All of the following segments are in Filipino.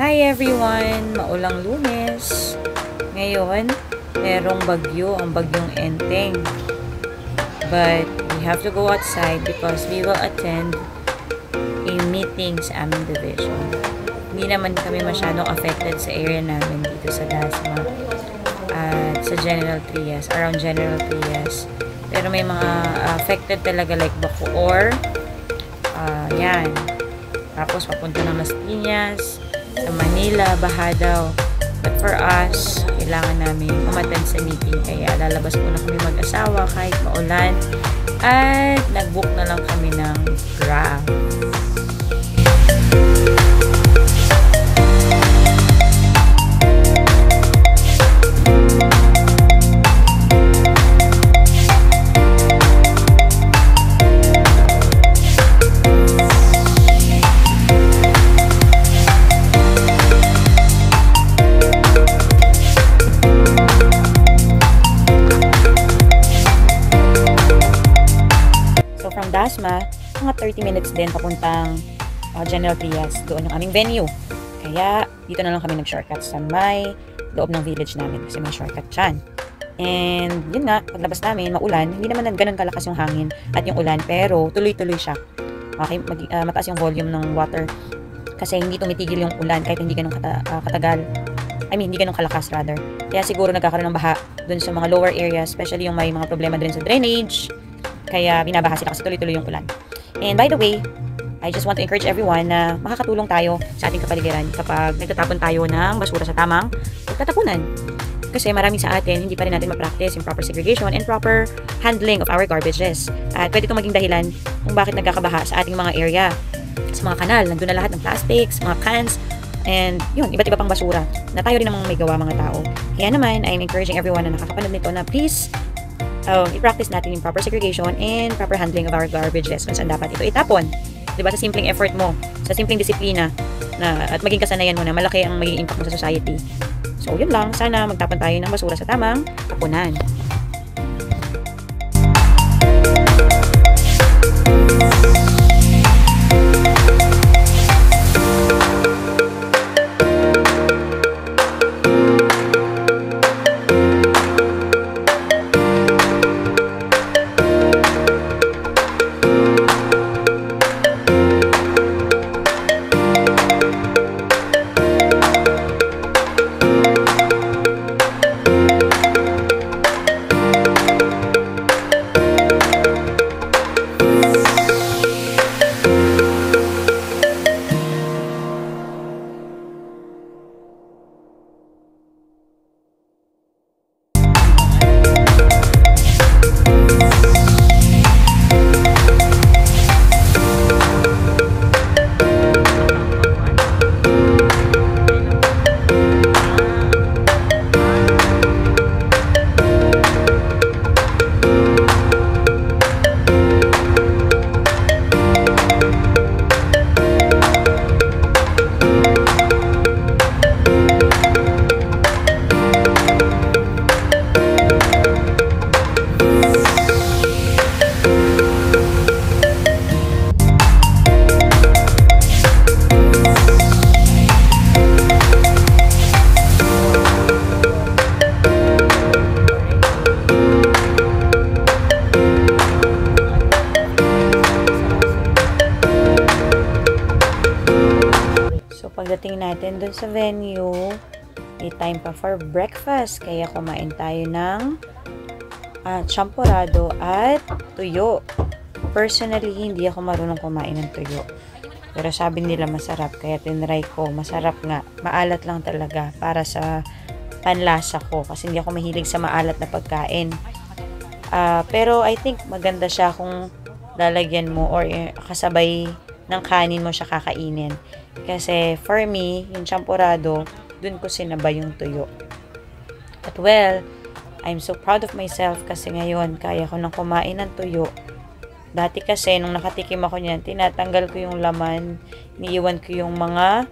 Hi everyone! Maulang Lunes. Ngayon, merong bagyo, ang bagyong Enteng. But we have to go outside because we will attend a meeting sa aming division. Hindi naman kami masyadong affected sa area namin dito sa Dasma at sa General Trias, around General Trias. Pero may mga affected talaga like Bacoor. Yan. Tapos papunta ng Las Piñas, sa Manila, baha daw. But for us, kailangan namin umattend sa meeting. Kaya lalabas muna kami mag-asawa kahit maulan. At nag-book na lang kami ng Grab. From Dasma, mga 30 minutes din papuntang General Trias. Doon yung aming venue. Kaya, dito na lang kami nag-shortcut sa may loob ng village namin kasi may shortcut dyan. And, yun nga, paglabas namin, maulan. Hindi naman ganun kalakas yung hangin at yung ulan, pero tuloy-tuloy siya. Okay, mataas yung volume ng water kasi hindi tumitigil yung ulan kahit hindi ganun katagal. Hindi ganun kalakas rather. Kaya siguro nagkakaroon ng baha dun sa mga lower areas, especially yung may mga problema din sa drainage. Kaya binabaha sila kasi tuloy-tuloy yung ulan. And by the way, I just want to encourage everyone na makakatulong tayo sa ating kapaligiran kapag nagtatapon tayo ng basura sa tamang pagtatapunan. Kasi marami sa atin, hindi pa rin natin ma-practice yung proper segregation and proper handling of our garbages. At pwede itong maging dahilan kung bakit nagkakabaha sa ating mga area. Sa mga kanal, nandun na lahat ng plastics, mga cans, and yun, iba't iba pang basura na tayo rin namang may gawa mga tao. Kaya naman, I'm encouraging everyone na nakakapanood nito na please, i-practice natin yung proper segregation and proper handling of our garbages kung saan dapat ito itapon. Diba? Sa simpleng effort mo, sa simpleng disiplina at maging kasanayan mo na malaki ang magiging impact mo sa society. So, yun lang. Sana magtapon tayo ng basura sa tamang tapunan. Pagdating natin dun sa venue, may time pa for breakfast. Kaya kumain tayo ng champorado at tuyo. Personally, hindi ako marunong kumain ng tuyo. Pero sabi nila masarap, kaya tinry ko. Masarap nga. Maalat lang talaga para sa panlasa ko. Kasi hindi ako mahilig sa maalat na pagkain. Pero I think maganda siya kung lalagyan mo or kasabay ng kanin mo siya kakainin. Kasi for me, yung champorado, dun ko sinabay yung tuyo. But well, I'm so proud of myself kasi ngayon kaya ko nang kumain ng tuyo. Dati kasi nung nakatikim ako niyan, tinatanggal ko yung laman, iniiwan ko yung mga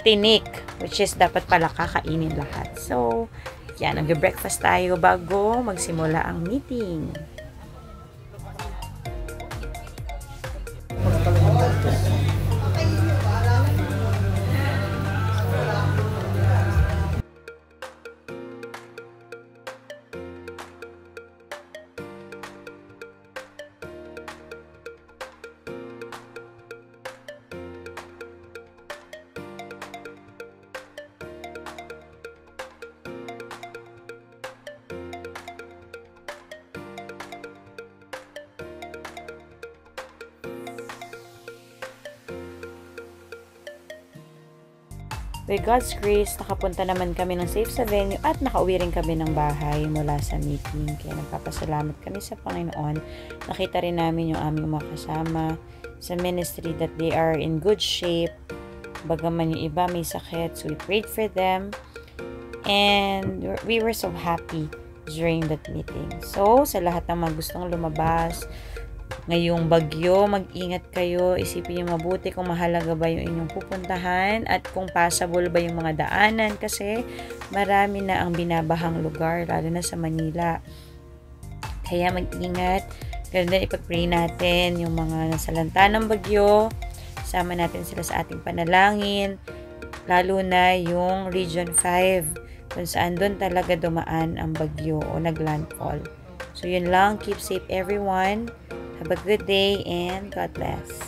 tinik, which is dapat pala kakainin lahat. So, yan, nag-breakfast tayo bago magsimula ang meeting. With God's grace, nakapunta naman kami ng safe sa venue at nakauwi rin kami ng bahay mula sa meeting. Kaya nagpapasalamat kami sa Panginoon. Nakita rin namin yung aming mga kasama sa ministry that they are in good shape. Bagaman yung iba may sakit, so we prayed for them. And we were so happy during that meeting. So, sa lahat ng mga gustong lumabas, ngayong bagyo, mag-ingat kayo, isipin yung mabuti kung mahalaga ba yung inyong pupuntahan at kung passable ba yung mga daanan kasi marami na ang binabahang lugar, lalo na sa Manila. Kaya mag-ingat, ganda ipag-pray natin yung mga nasalanta ng bagyo, sama natin sila sa ating panalangin, lalo na yung Region 5, kung saan doon talaga dumaan ang bagyo o naglandfall. So yun lang, keep safe everyone. Have a good day and God bless.